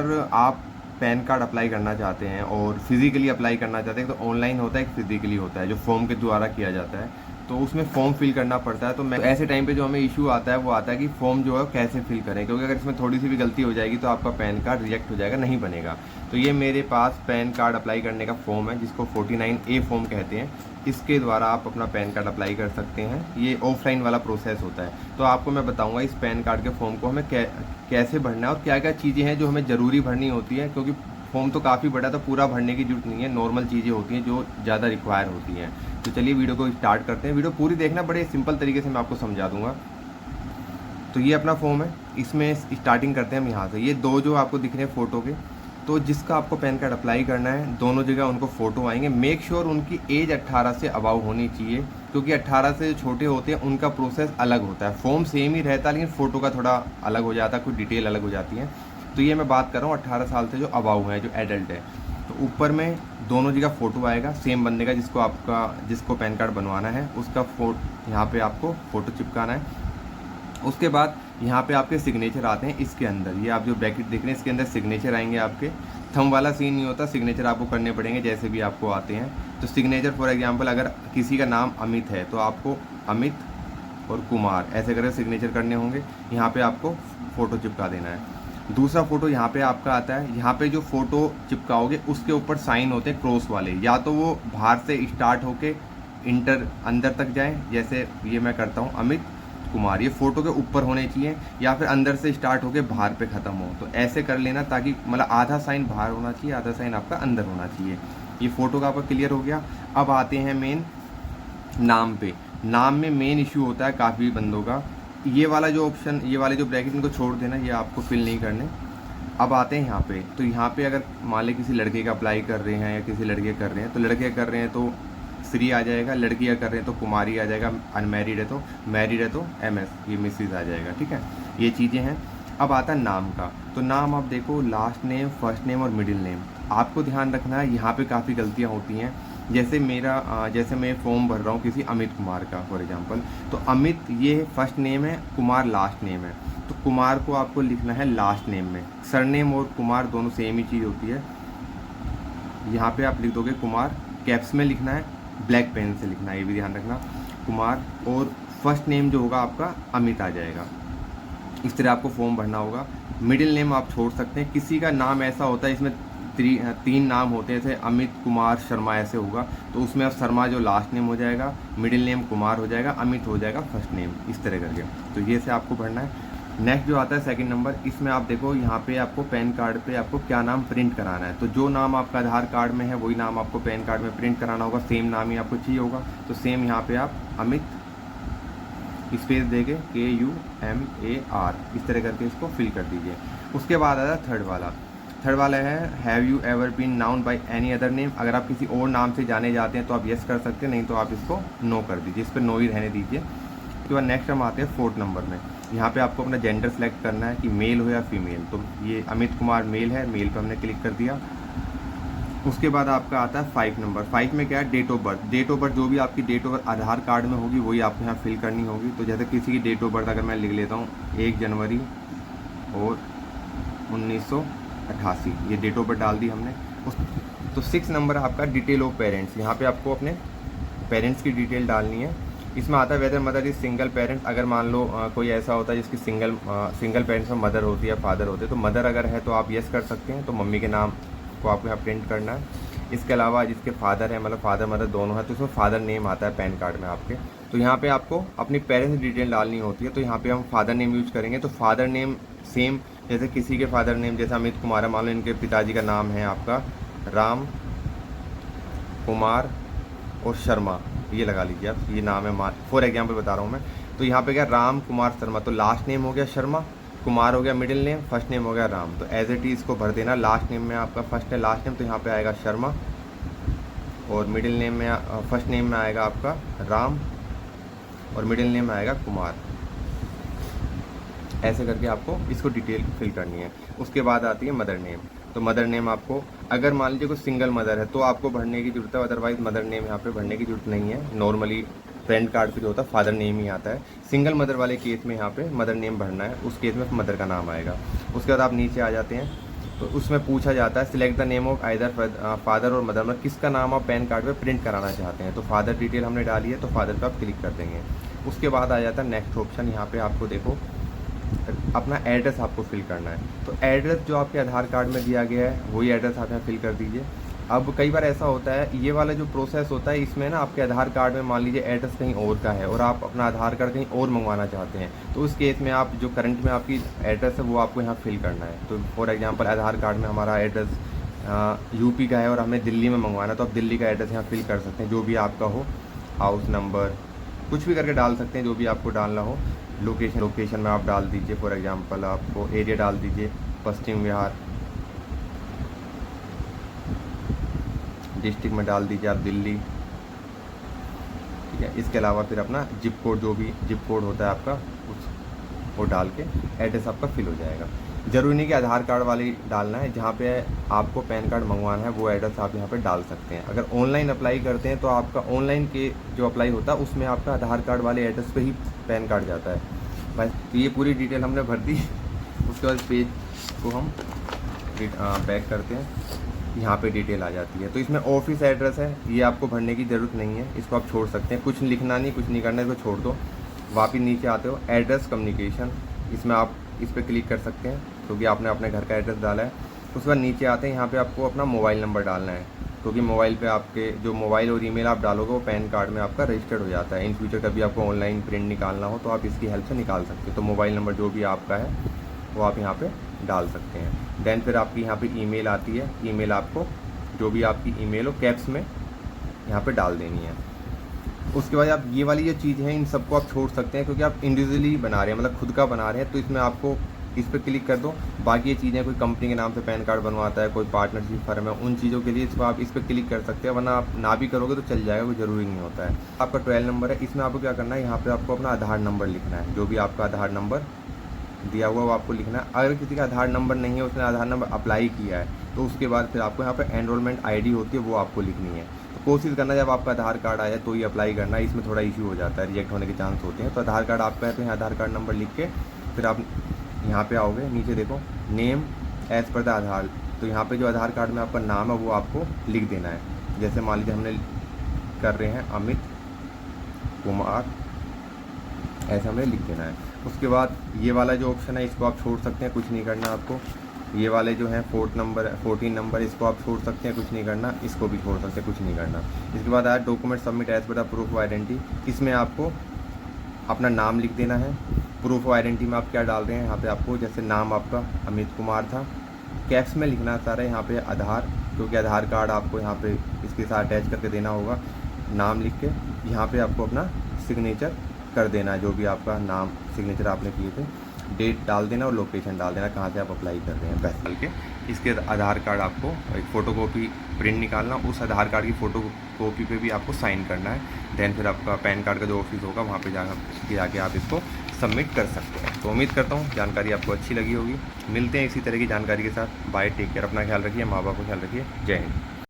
अगर आप pan card apply करना चाहते हैं और फिज़िकली अप्लाई करना चाहते हैं तो ऑनलाइन होता है, एक फिज़िकली होता है जो फॉर्म के द्वारा किया जाता है। तो उसमें फॉर्म फिल करना पड़ता है। तो ऐसे टाइम पे जो हमें इशू आता है वो आता है कि फॉर्म जो है कैसे फिल करें, क्योंकि अगर इसमें थोड़ी सी भी गलती हो जाएगी तो आपका पैन कार्ड रिजेक्ट हो जाएगा, नहीं बनेगा। तो ये मेरे पास पैन कार्ड अप्लाई करने का फॉर्म है जिसको 49A फॉर्म कहते हैं। इसके द्वारा आप अपना पैन कार्ड अप्लाई कर सकते हैं। ये ऑफलाइन वाला प्रोसेस होता है। तो आपको मैं बताऊंगा इस पैन कार्ड के फॉर्म को हमें कैसे भरना है और क्या क्या चीज़ें हैं जो हमें ज़रूरी भरनी होती है, क्योंकि फॉर्म तो काफ़ी बड़ा, तो पूरा भरने की जरूरत नहीं है। नॉर्मल चीज़ें होती हैं जो ज़्यादा रिक्वायर होती हैं। तो चलिए वीडियो को स्टार्ट करते हैं। वीडियो पूरी देखना, बड़े सिंपल तरीके से मैं आपको समझा दूंगा। तो ये अपना फॉर्म है, इसमें स्टार्टिंग करते हैं हम यहाँ से। ये दो जो आपको दिख रहे हैं फ़ोटो के, तो जिसका आपको पैन कार्ड अप्लाई करना है दोनों जगह उनको फ़ोटो आएंगे। मेक श्योर उनकी एज 18 से अबाव होनी चाहिए, क्योंकि 18 से जो छोटे होते हैं उनका प्रोसेस अलग होता है। फॉर्म सेम ही रहता है लेकिन फ़ोटो का थोड़ा अलग हो जाता है, कुछ डिटेल अलग हो जाती है। तो ये मैं बात कर रहा हूँ 18 साल से जो अबाव है, जो एडल्ट है। तो ऊपर में दोनों जगह फ़ोटो आएगा सेम बंदे का, जिसको पैन कार्ड बनवाना है उसका यहाँ पे आपको फ़ोटो चिपकाना है। उसके बाद यहाँ पे आपके सिग्नेचर आते हैं इसके अंदर। ये आप जो ब्रैकेट देख रहे हैं इसके अंदर सिग्नेचर आएंगे आपके। थंब वाला सीन नहीं होता, सिग्नेचर आपको करने पड़ेंगे जैसे भी आपको आते हैं। तो सिग्नेचर फॉर एग्जांपल अगर किसी का नाम अमित है तो आपको अमित और कुमार ऐसे करके सिग्नेचर करने होंगे। यहाँ पे आपको फ़ोटो चिपका देना है। दूसरा फ़ोटो यहाँ पे आपका आता है। यहाँ पे जो फ़ोटो चिपकाओगे उसके ऊपर साइन होते हैं क्रॉस वाले, या तो वो बाहर से स्टार्ट होके अंदर तक जाएं, जैसे ये मैं करता हूँ अमित कुमार, ये फ़ोटो के ऊपर होने चाहिए, या फिर अंदर से स्टार्ट होके बाहर पे ख़त्म हो। तो ऐसे कर लेना, ताकि मतलब आधा साइन बाहर होना चाहिए, आधा साइन आपका अंदर होना चाहिए। ये फ़ोटो का आपका क्लियर हो गया। अब आते हैं मेन नाम पे। नाम में मेन इशू होता है काफ़ी बंदों का। ये वाला जो ऑप्शन, ये वाले जो ब्रैकेट, इनको छोड़ देना, ये आपको फिल नहीं करने। अब आते हैं यहाँ पे। तो यहाँ पे अगर मान लें किसी लड़के का अप्लाई कर रहे हैं या किसी लड़के कर रहे हैं, तो लड़के कर रहे हैं तो श्री आ जाएगा, लड़कियाँ कर रहे हैं तो कुमारी आ जाएगा, अनमैरिड है तो, मैरिड है तो MS, ये मिसिज आ जाएगा। ठीक है, ये चीज़ें हैं। अब आता है नाम का। तो नाम आप देखो, लास्ट नेम, फर्स्ट नेम और मिडिल नेम आपको ध्यान रखना है। यहाँ पे काफ़ी गलतियाँ होती हैं। जैसे मैं फॉर्म भर रहा हूँ किसी अमित कुमार का फॉर एग्जांपल, तो अमित ये फर्स्ट नेम है, कुमार लास्ट नेम है। तो कुमार को आपको लिखना है लास्ट नेम में। सरनेम और कुमार दोनों सेम ही चीज़ होती है। यहाँ पे आप लिख दोगे कुमार, कैप्स में लिखना है, ब्लैक पेन से लिखना है, ये भी ध्यान रखना कुमार। और फर्स्ट नेम जो होगा आपका अमित आ जाएगा। इस तरह आपको फॉर्म भरना होगा। मिडिल नेम आप छोड़ सकते हैं। किसी का नाम ऐसा होता है इसमें 3 नाम होते हैं, जैसे अमित कुमार शर्मा ऐसे होगा, तो उसमें अब शर्मा जो लास्ट नेम हो जाएगा, मिडिल नेम कुमार हो जाएगा, अमित हो जाएगा फर्स्ट नेम, इस तरह करके। तो ये से आपको भरना है। नेक्स्ट जो आता है सेकंड नंबर, इसमें आप देखो यहाँ पे आपको पैन कार्ड पे आपको क्या नाम प्रिंट कराना है। तो जो नाम आपका आधार कार्ड में है वही नाम आपको पैन कार्ड में प्रिंट कराना होगा, सेम नाम ही आपको चाहिए होगा। तो सेम यहाँ पे आप अमित स्पेस देके KUMAR इस तरह करके इसको फिल कर दीजिए। उसके बाद आता है थर्ड वाला है have you ever been known by any other name. अगर आप किसी और नाम से जाने जाते हैं तो आप यस कर सकते हैं, नहीं तो आप इसको नो कर दीजिए, इस पर नो ही रहने दीजिए। उसके बाद नेक्स्ट हम आते हैं 4th नंबर में। यहाँ पे आपको अपना जेंडर सेलेक्ट करना है कि मेल हो या फीमेल। तो ये अमित कुमार मेल है, मेल पर हमने क्लिक कर दिया। उसके बाद आपका आता है 5 नंबर। 5 में क्या है, date of birth. Date of birth जो भी आपकी date of birth Aadhaar card में होगी वही आपको यहाँ फिल करनी होगी। तो जैसे किसी की डेट ऑफ बर्थ अगर मैं लिख लेता हूँ 1 जनवरी और 1988, ये डेट ऑफ बर्थ डाल दी हमने। तो 6 नंबर आपका डिटेल ऑफ पेरेंट्स। यहाँ पे आपको अपने पेरेंट्स की डिटेल डालनी है। इसमें आता है whether mother is single parent. अगर मान लो कोई ऐसा होता है जिसकी सिंगल पेरेंट्स में मदर होती है, फादर होते हैं, तो मदर अगर है तो आप यस कर सकते हैं, तो मम्मी के नाम को आपको यहाँ प्रिंट करना है। इसके अलावा जिसके फादर है, मतलब फादर मदर दोनों है, तो इसमें फादर नेम आता है पैन कार्ड में आपके। तो यहाँ पे आपको अपनी पेरेंट्स डिटेल डालनी होती है। तो यहाँ पे हम फादर नेम यूज करेंगे। तो फादर नेम सेम, जैसे किसी के फादर नेम जैसे अमित कुमार है, मान लो इनके पिताजी का नाम है आपका राम कुमार और शर्मा, ये लगा लीजिए आप, ये नाम है, फॉर एग्जाम्पल बता रहा हूँ मैं। तो यहाँ पे क्या, राम कुमार शर्मा, तो लास्ट नेम हो गया शर्मा, कुमार हो गया मिडिल नेम, फर्स्ट नेम हो गया राम। तो एज इट इज इसको भर देना। लास्ट नेम में आपका फर्स्ट है लास्ट नेम, तो यहाँ पे आएगा शर्मा, और मिडिल नेम में फर्स्ट नेम में आएगा आपका राम, और मिडिल नेम में आएगा कुमार। ऐसे करके आपको इसको डिटेल फिल करनी है। उसके बाद आती है मदर नेम। तो मदर नेम आपको, अगर मान लीजिए कोई सिंगल मदर है तो आपको भरने की जरूरत है, अदरवाइज मदर नेम यहाँ पे भरने की जरूरत नहीं है। नॉर्मली पैन कार्ड पे जो होता है फादर नेम ही आता है। सिंगल मदर वाले केस में यहाँ पे मदर नेम भरना है, उस केस में मदर का नाम आएगा। उसके बाद आप नीचे आ जाते हैं तो उसमें पूछा जाता है select the name of either father और मदर, मतलब किसका नाम आप पैन कार्ड पे प्रिंट कराना चाहते हैं। तो फादर डिटेल हमने डाली है तो फादर पे आप क्लिक कर देंगे। उसके बाद आ जाता है नेक्स्ट ऑप्शन, यहाँ पे आपको देखो अपना एड्रेस आपको फिल करना है। तो एड्रेस जो आपके आधार कार्ड में दिया गया है वही एड्रेस आप यहाँ फिल कर दीजिए। अब कई बार ऐसा होता है, ये वाला जो प्रोसेस होता है इसमें ना आपके आधार कार्ड में मान लीजिए एड्रेस कहीं और का है और आप अपना आधार कार्ड कहीं और मंगवाना चाहते हैं, तो उस केस में आप जो करंट में आपकी एड्रेस है वो आपको यहाँ फिल करना है। तो फॉर एग्जांपल आधार कार्ड में हमारा एड्रेस यूपी का है और हमें दिल्ली में मंगवाना है, तो आप दिल्ली का एड्रेस यहाँ फिल कर सकते हैं, जो भी आपका हो, हाउस नंबर कुछ भी करके डाल सकते हैं, जो भी आपको डालना हो। लोकेशन में आप डाल दीजिए, फॉर एग्जांपल आपको एरिया डाल दीजिए पश्चिम बिहार, डिस्ट्रिक्ट में डाल दीजिए आप दिल्ली, ठीक है। इसके अलावा फिर अपना जिप कोड, जो भी जिप कोड होता है आपका वो डाल के एड्रेस आपका फिल हो जाएगा। ज़रूरी नहीं कि आधार कार्ड वाली डालना है, जहाँ पे आपको पैन कार्ड मंगवाना है वो एड्रेस आप यहाँ पे डाल सकते हैं। अगर ऑनलाइन अप्लाई करते हैं तो आपका ऑनलाइन के जो अप्लाई होता है उसमें आपका आधार कार्ड वाले एड्रेस पे ही पैन कार्ड जाता है बस। तो ये पूरी डिटेल हमने भर दी। उसके बाद पेज को हम बैक करते हैं, यहाँ पे डिटेल आ जाती है। तो इसमें ऑफिस एड्रेस है, ये आपको भरने की ज़रूरत नहीं है, इसको आप छोड़ सकते हैं, कुछ लिखना नहीं, कुछ नहीं करना, इसको छोड़ दो। वापस नीचे आते हो एड्रेस कम्युनिकेशन, इसमें आप इस पर क्लिक कर सकते हैं क्योंकि आपने अपने घर का एड्रेस डाला है। उसके बाद नीचे आते हैं, यहाँ पे आपको अपना मोबाइल नंबर डालना है क्योंकि मोबाइल पे आपके जो मोबाइल और ईमेल आप डालोगे वो पैन कार्ड में आपका रजिस्टर्ड हो जाता है। इन फ्यूचर कभी आपको ऑनलाइन प्रिंट निकालना हो तो आप इसकी हेल्प से निकाल सकते हो। तो मोबाइल नंबर जो भी आपका है वो आप यहाँ पे डाल सकते हैं। देन फिर आपकी यहाँ पे ईमेल आती है, ईमेल आपको जो भी आपकी ईमेल हो कैप्स में यहाँ पे डाल देनी है। उसके बाद आप ये वाली जो चीज़ है इन सबको आप छोड़ सकते हैं क्योंकि आप इंडिविजुअली बना रहे हैं, मतलब खुद का बना रहे हैं, तो इसमें आपको इस पर क्लिक कर दो। बाकी ये चीज़ें कोई कंपनी के नाम से पैन कार्ड बनवाता है, कोई पार्टनरशिप फर्म है, उन चीज़ों के लिए इसको आप इस पर क्लिक कर सकते हैं, वरना आप ना भी करोगे तो चल जाएगा, कोई ज़रूरी नहीं होता है। आपका 12 नंबर है, इसमें आपको क्या करना है, यहाँ पर आपको अपना आधार नंबर लिखना है, जो भी आपका आधार नंबर दिया हुआ वो आपको लिखना है। अगर किसी का आधार नंबर नहीं है, उसने आधार नंबर अप्लाई किया है, तो उसके बाद फिर आपको यहाँ पे एनरोलमेंट आईडी होती है वो आपको लिखनी है। तो कोशिश करना जब आपका आधार कार्ड आया तो ही अप्लाई करना है, इसमें थोड़ा इशू हो जाता है, रिजेक्ट होने के चांस होते हैं। तो आधार कार्ड आपका है तो यहाँ आधार कार्ड नंबर लिख के फिर आप यहाँ पे आओगे, नीचे देखो नेम एज़ पर द आधार, तो यहाँ पे जो आधार कार्ड में आपका नाम है वो आपको लिख देना है। जैसे मान लीजिए हमने कर रहे हैं अमित कुमार, ऐसे हमें लिख देना है। उसके बाद ये वाला जो ऑप्शन है इसको आप छोड़ सकते हैं, कुछ नहीं करना आपको। ये वाले जो हैं 14 नंबर इसको आप छोड़ सकते हैं, कुछ नहीं करना। इसको भी छोड़ सकते हैं, कुछ नहीं करना। इसके बाद आया document submit as per the proof of identity, इसमें आपको अपना नाम लिख देना है। प्रूफ ऑफ आइडेंटिटी में आप क्या डाल रहे हैं, यहाँ पे आपको जैसे नाम आपका अमित कुमार था, कैप्स में लिखना सारा यहाँ पे आधार, क्योंकि आधार कार्ड आपको यहाँ पे इसके साथ अटैच करके देना होगा। नाम लिख के यहाँ पे आपको अपना सिग्नेचर कर देना है, जो भी आपका नाम सिग्नेचर आपने किए थे, डेट डाल देना और लोकेशन डाल देना कहाँ से आप अप्लाई कर रहे हैं। बस डाल के इसके आधार कार्ड आपको एक फ़ोटोकॉपी प्रिंट निकालना, उस आधार कार्ड की फ़ोटोकॉपी पे भी आपको साइन करना है। देन फिर आपका पैन कार्ड का जो ऑफिस होगा वहाँ पे जाके आप इसको सबमिट कर सकते हैं। तो उम्मीद करता हूँ जानकारी आपको अच्छी लगी होगी। मिलते हैं इसी तरह की जानकारी के साथ। बाय, टेक केयर, अपना ख्याल रखिए, माँ बाप का ख्याल रखिए। जय हिंद।